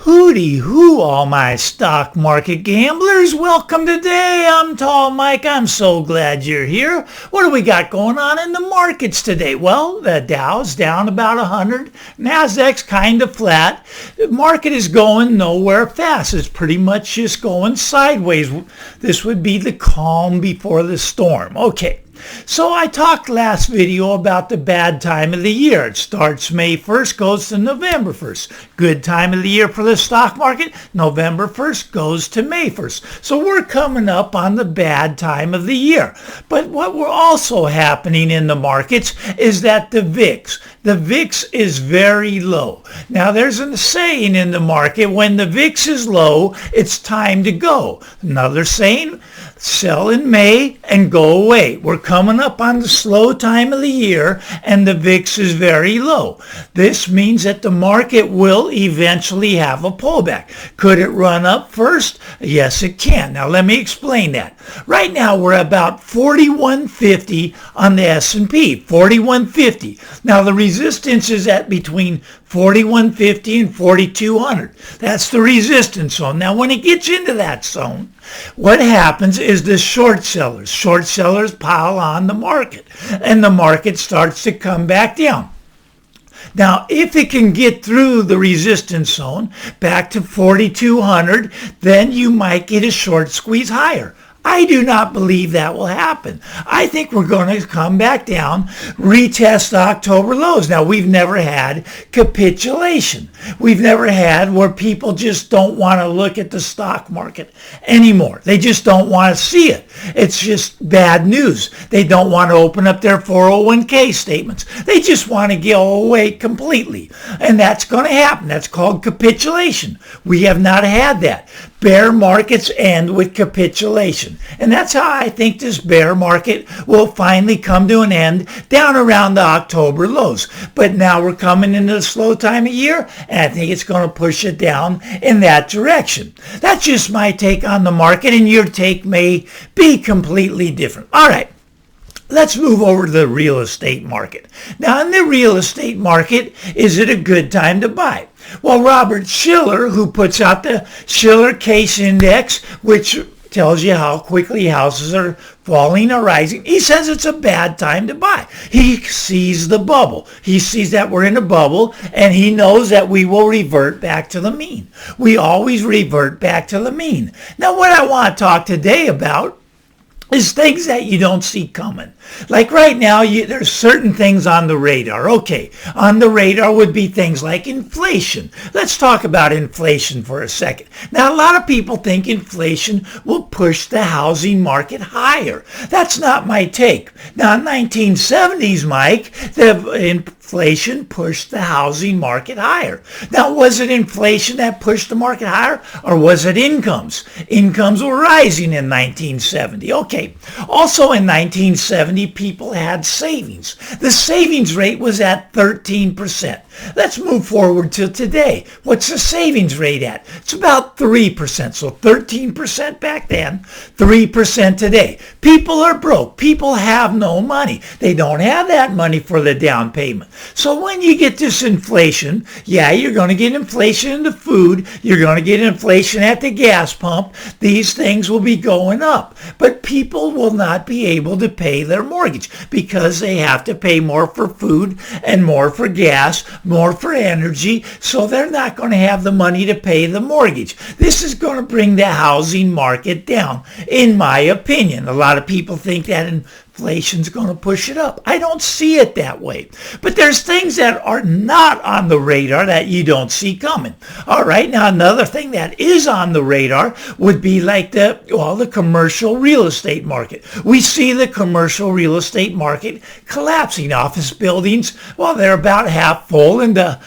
Hooty hoo, all my stock market gamblers. Welcome today. I'm Tall Mike. I'm so glad you're here. What do we got going on in the markets today? Well, the Dow's down about 100. Nasdaq's kind of flat. The market is going nowhere fast. It's pretty much just going sideways. This would be the calm before the storm. Okay. So I talked last video about the bad time of the year. It starts May 1st, goes to November 1st. Good time of the year for the stock market, November 1st goes to May 1st. So we're coming up on the bad time of the year. But what we're also happening in the markets is that the VIX is very low. Now there's a saying in the market, when the VIX is low, it's time to go. Another saying, sell in May and go away. We're coming up on the slow time of the year and the VIX is very low. This means that the market will eventually have a pullback. Could it run up first? Yes, it can. Now let me explain that. Right now we're about 4150 on the S&P, 4150. Now the resistance is at between 4150 and 4200. That's the resistance zone. Now when it gets into that zone, what happens is the short sellers pile on the market and the market starts to come back down. Now, if it can get through the resistance zone back to 4,200, then you might get a short squeeze higher. I do not believe that will happen. I think we're going to come back down, retest October lows. Now, we've never had capitulation. We've never had where people just don't want to look at the stock market anymore. They just don't want to see it. It's just bad news. They don't want to open up their 401k statements. They just want to go away completely. And that's going to happen. That's called capitulation. We have not had that. Bear markets end with capitulation. And that's how I think this bear market will finally come to an end down around the October lows. But now we're coming into the slow time of year, and I think it's going to push it down in that direction. That's just my take on the market, and your take may be completely different. All right. Let's move over to the real estate market. Now, in the real estate market, is it a good time to buy? Well, Robert Shiller, who puts out the Shiller Case Index, which tells you how quickly houses are falling or rising, he says it's a bad time to buy. He sees the bubble. He sees that we're in a bubble, and he knows that we will revert back to the mean. We always revert back to the mean. Now, what I want to talk today about is things that you don't see coming. Like right now, there's certain things on the radar. Okay, on the radar would be things like inflation. Let's talk about inflation for a second. Now, a lot of people think inflation will push the housing market higher. That's not my take. Now, in the 1970s, Mike, the inflation pushed the housing market higher. Now, was it inflation that pushed the market higher, or was it incomes? Incomes were rising in 1970. Okay, also in 1970, people had savings. The savings rate was at 13%. Let's move forward to today. What's the savings rate at? It's about 3%. So 13% back then, 3% today. People are broke. People have no money. They don't have that money for the down payment. So when you get this inflation, yeah, you're going to get inflation in the food. You're going to get inflation at the gas pump. These things will be going up. But people will not be able to pay their mortgage because they have to pay more for food and more for gas, more for energy, so they're not going to have the money to pay the mortgage. This is going to bring the housing market down, in my opinion. A lot of people think that inflation's going to push it up. I don't see it that way. But there's things that are not on the radar that you don't see coming. All right, now another thing that is on the radar would be like the commercial real estate market. We see the commercial real estate market collapsing. Office buildings, well, they're about half full, and the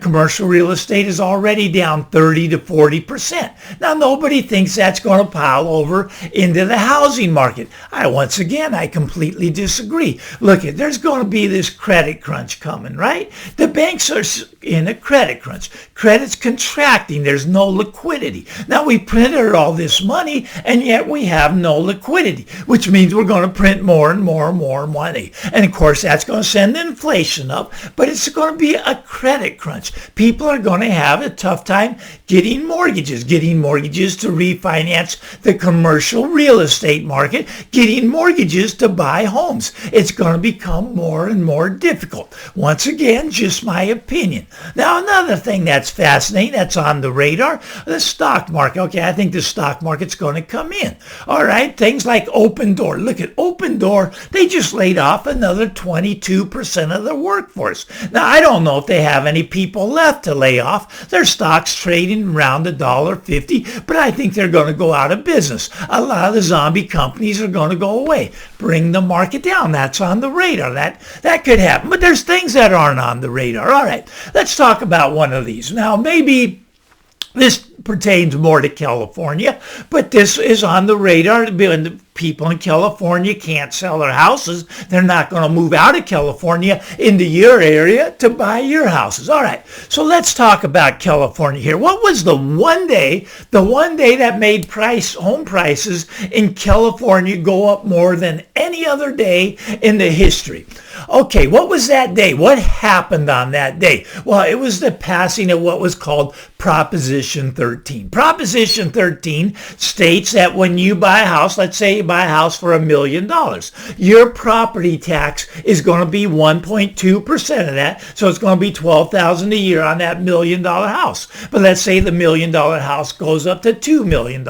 commercial real estate is already down 30 to 40%. Now, nobody thinks that's going to pile over into the housing market. Once again, I completely disagree. Look, there's going to be this credit crunch coming, right? The banks are in a credit crunch. Credit's contracting. There's no liquidity. Now, we printed all this money, and yet we have no liquidity, which means we're going to print more and more and more money. And, of course, that's going to send inflation up, but it's going to be a credit crunch. crunch. People are going to have a tough time getting mortgages to refinance the commercial real estate market, getting mortgages to buy homes. It's going to become more and more difficult. Once again, just my opinion. Now, another thing that's fascinating, that's on the radar, the stock market. Okay, I think the stock market's going to come in. All right, things like Open Door. Look at Open Door. They just laid off another 22% of their workforce. Now, I don't know if they have any people left to lay off. Their stock's trading around $1.50, but I think they're going to go out of business. A lot of the zombie companies are going to go away. Bring the market down. That's on the radar. That could happen. But there's things that aren't on the radar. All right, let's talk about one of these. Now, maybe this pertains more to California, but this is on the radar. The people in California can't sell their houses. They're not going to move out of California into your area to buy your houses. All right, so let's talk about California here. What was the one day that made home prices in California go up more than any other day in the history? Okay, what was that day? What happened on that day? Well, it was the passing of what was called Proposition 13. Proposition 13 states that when you buy a house, let's say you buy a house for $1 million, your property tax is going to be 1.2% of that. So it's going to be $12,000 a year on that $1 million house. But let's say the $1 million house goes up to $2 million.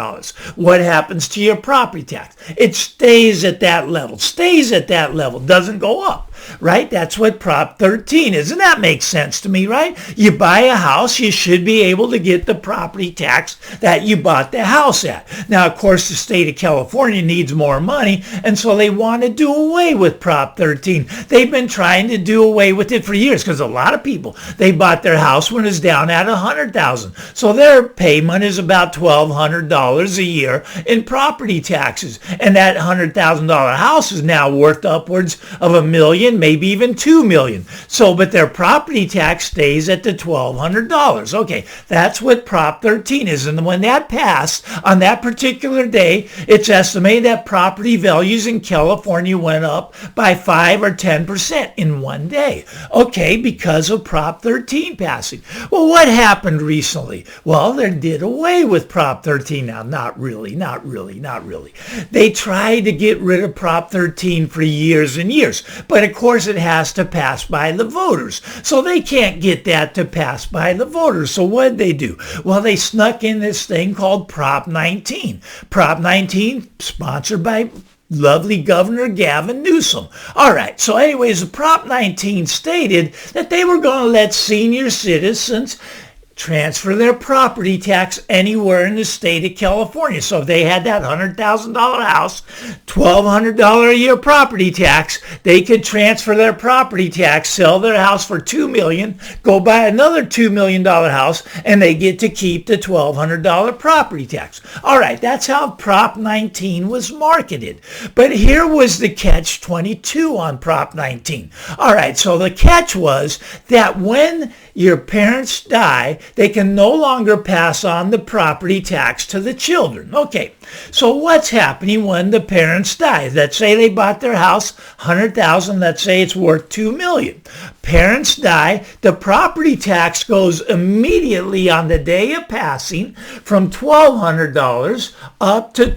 What happens to your property tax? It stays at that level, doesn't go up. Right? That's what Prop 13 is. And that makes sense to me, right? You buy a house, you should be able to get the property tax that you bought the house at. Now, of course, the state of California needs more money, and so they want to do away with Prop 13. They've been trying to do away with it for years because a lot of people, they bought their house when it's down at $100,000. So their payment is about $1,200 a year in property taxes. And that $100,000 house is now worth upwards of $1 million, maybe even $2 million. So, but their property tax stays at the $1,200. Okay, that's what Prop 13 is. And when that passed on that particular day, it's estimated that property values in California went up by 5 or 10% in one day. Okay, because of Prop 13 passing. Well, what happened recently? Well, they did away with Prop 13 now. Not really. They tried to get rid of Prop 13 for years and years. But of course, it has to pass by the voters. So they can't get that to pass by the voters. So what did they do? Well, they snuck in this thing called Prop 19. Prop 19, sponsored by lovely Governor Gavin Newsom. All right, so anyways, Prop 19 stated that they were going to let senior citizens transfer their property tax anywhere in the state of California. So if they had that $100,000 house, $1,200 a year property tax, they could transfer their property tax, sell their house for $2 million, go buy another $2 million house, and they get to keep the $1,200 property tax. All right, that's how Prop 19 was marketed. But here was the catch-22 on Prop 19. All right, so the catch was that when your parents die, they can no longer pass on the property tax to the children. Okay, so what's happening when the parents die? Let's say they bought their house $100,000. Let's say it's worth $2 million. Parents die. The property tax goes immediately on the day of passing from $1,200 up to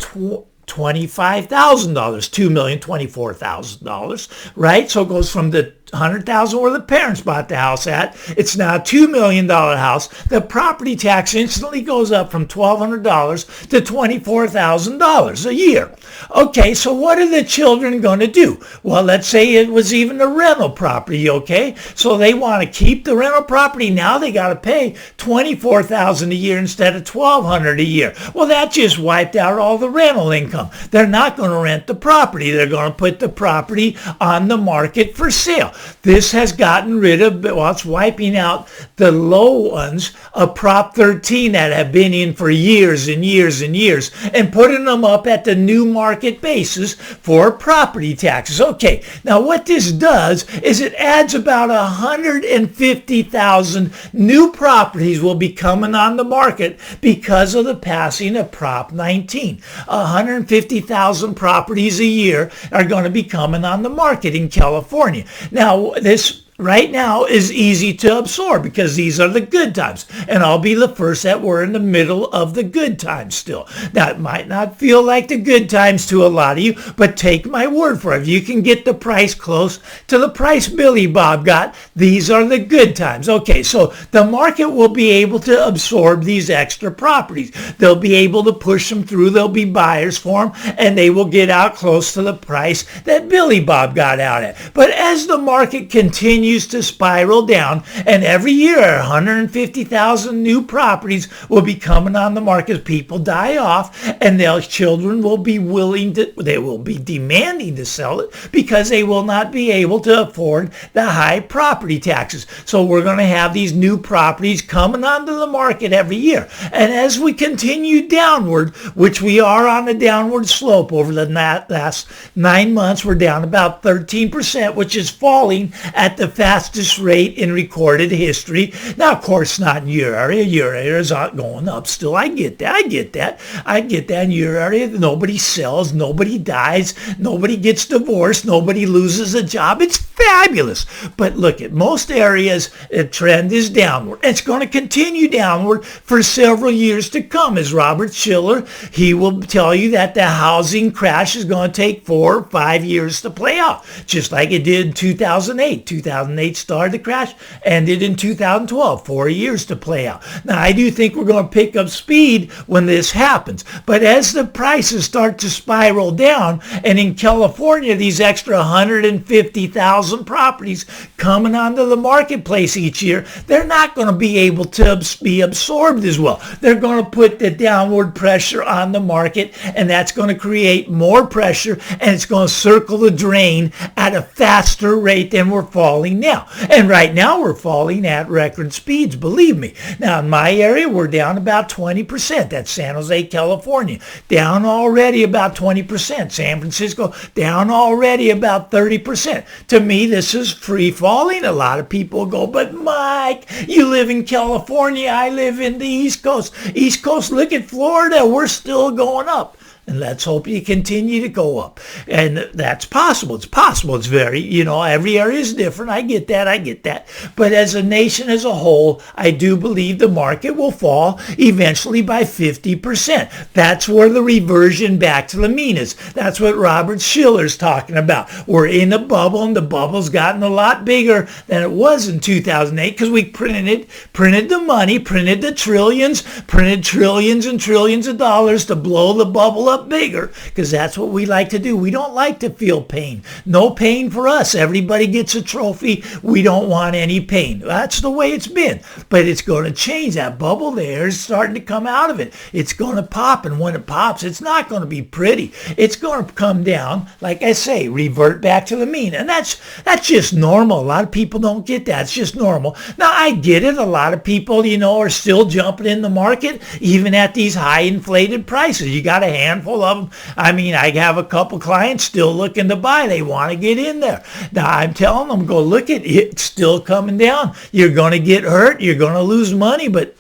$25,000, $2,024,000, right? So it goes from the $100,000 where the parents bought the house at. It's now a $2 million house. The property tax instantly goes up from $1,200 to $24,000 a year. Okay, so what are the children going to do? Well, let's say it was even a rental property, okay? So they want to keep the rental property. Now they got to pay $24,000 a year instead of $1,200 a year. Well, that just wiped out all the rental income. They're not going to rent the property. They're going to put the property on the market for sale. This has gotten rid of, well, it's wiping out the low ones of Prop 13 that have been in for years and years and years and putting them up at the new market basis for property taxes. Okay, now what this does is it adds about 150,000 new properties will be coming on the market because of the passing of Prop 19. 150,000 properties a year are going to be coming on the market in California. Now, this right now is easy to absorb because these are the good times. And I'll be the first that we're in the middle of the good times still. Now, it might not feel like the good times to a lot of you, but take my word for it. If you can get the price close to the price Billy Bob got, these are the good times. Okay, so the market will be able to absorb these extra properties. They'll be able to push them through. There'll be buyers for them, and they will get out close to the price that Billy Bob got out at. But as the market continues to spiral down, and every year 150,000 new properties will be coming on the market, people die off, and their children will be they will be demanding to sell it because they will not be able to afford the high property taxes. So we're going to have these new properties coming onto the market every year. And as we continue downward, which we are on a downward slope over the last 9 months, we're down about 13%, which is falling at the fastest rate in recorded history. Now, of course, not in your area. Your area is not going up still. I get that. In your area, nobody sells, nobody dies, nobody gets divorced, nobody loses a job. It's fabulous. But look, at most areas, the trend is downward. It's going to continue downward for several years to come. As Robert Schiller, he will tell you that the housing crash is going to take 4 or 5 years to play out, just like it did in 2008. 2008 started the crash, ended in 2012, 4 years to play out. Now, I do think we're going to pick up speed when this happens. But as the prices start to spiral down, and in California, these extra 150,000 properties coming onto the marketplace each year, they're not going to be able to be absorbed as well. They're going to put the downward pressure on the market, and that's going to create more pressure, and it's going to circle the drain at a faster rate than we're falling now. And right now, we're falling at record speeds, believe me. Now, in my area, we're down about 20%. That's San Jose, California. Down already about 20%. San Francisco, down already about 30%. To me, this is free falling. A lot of people go, but Mike, you live in California. I live in the East Coast. East Coast, look at Florida. We're still going up. And let's hope you continue to go up. And that's possible. It's possible. It's very, every area is different. I get that. But as a nation as a whole, I do believe the market will fall eventually by 50%. That's where the reversion back to the mean is. That's what Robert Schiller's talking about. We're in a bubble, and the bubble's gotten a lot bigger than it was in 2008 because we printed the money, printed the trillions, printed trillions and trillions of dollars to blow the bubble up bigger, because that's what we like to do. We don't like to feel pain. No pain for us. Everybody gets a trophy. We don't want any pain. That's the way it's been. But it's going to change. That bubble there is starting to come out of it. It's going to pop, and when it pops, it's not going to be pretty. It's going to come down, like I say, revert back to the mean. And that's just normal. A lot of people don't get that. It's just normal. Now, I get it. A lot of people, are still jumping in the market, even at these high inflated prices. You got a handful of them. I mean, I have a couple clients still looking to buy. They want to get in there. Now, I'm telling them, go look at it. It's still coming down. You're going to get hurt. You're going to lose money, but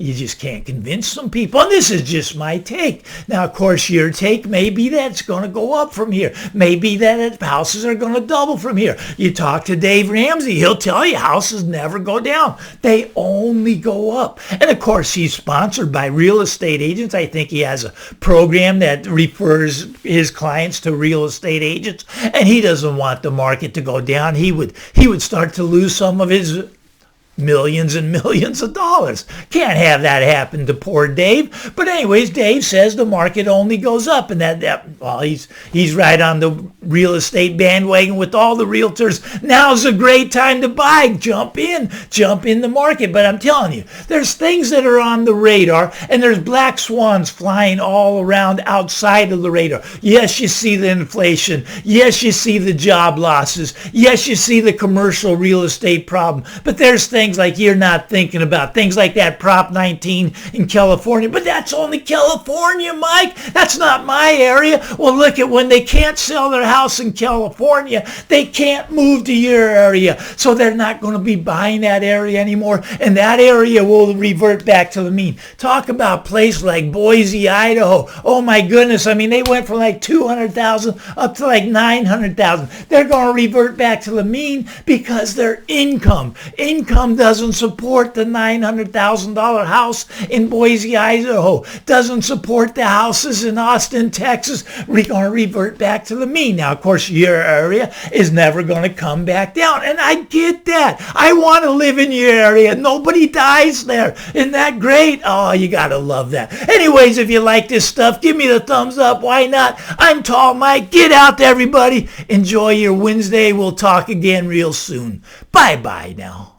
you just can't convince some people. And this is just my take. Now, of course, your take may be that it's going to go up from here. Maybe that houses are going to double from here. You talk to Dave Ramsey, he'll tell you houses never go down. They only go up. And of course, he's sponsored by real estate agents. I think he has a program that refers his clients to real estate agents. And he doesn't want the market to go down. He would start to lose some of his millions and millions of dollars. Can't have that happen to poor Dave. But anyways, Dave says the market only goes up, and he's right on the real estate bandwagon with all the realtors. Now's a great time to buy. Jump in the market. But I'm telling you, there's things that are on the radar, and there's black swans flying all around outside of the radar. Yes, you see the inflation. Yes, you see the job losses. Yes, you see the commercial real estate problem. But there's things things like you're not thinking about, things like that Prop 19 in California. But that's only California, Mike. That's not my area. Well, look at when they can't sell their house in California, they can't move to your area. So they're not going to be buying that area anymore. And that area will revert back to the mean. Talk about places like Boise, Idaho. Oh my goodness. I mean, they went from like 200,000 up to like 900,000. They're going to revert back to the mean because their income doesn't support the $900,000 house in Boise, Idaho. Doesn't support the houses in Austin, Texas. We're going to revert back to the mean. Now, of course, your area is never going to come back down. And I get that. I want to live in your area. Nobody dies there. Isn't that great? Oh, you got to love that. Anyways, if you like this stuff, give me the thumbs up. Why not? I'm Tall Mike. Get out there, everybody. Enjoy your Wednesday. We'll talk again real soon. Bye-bye now.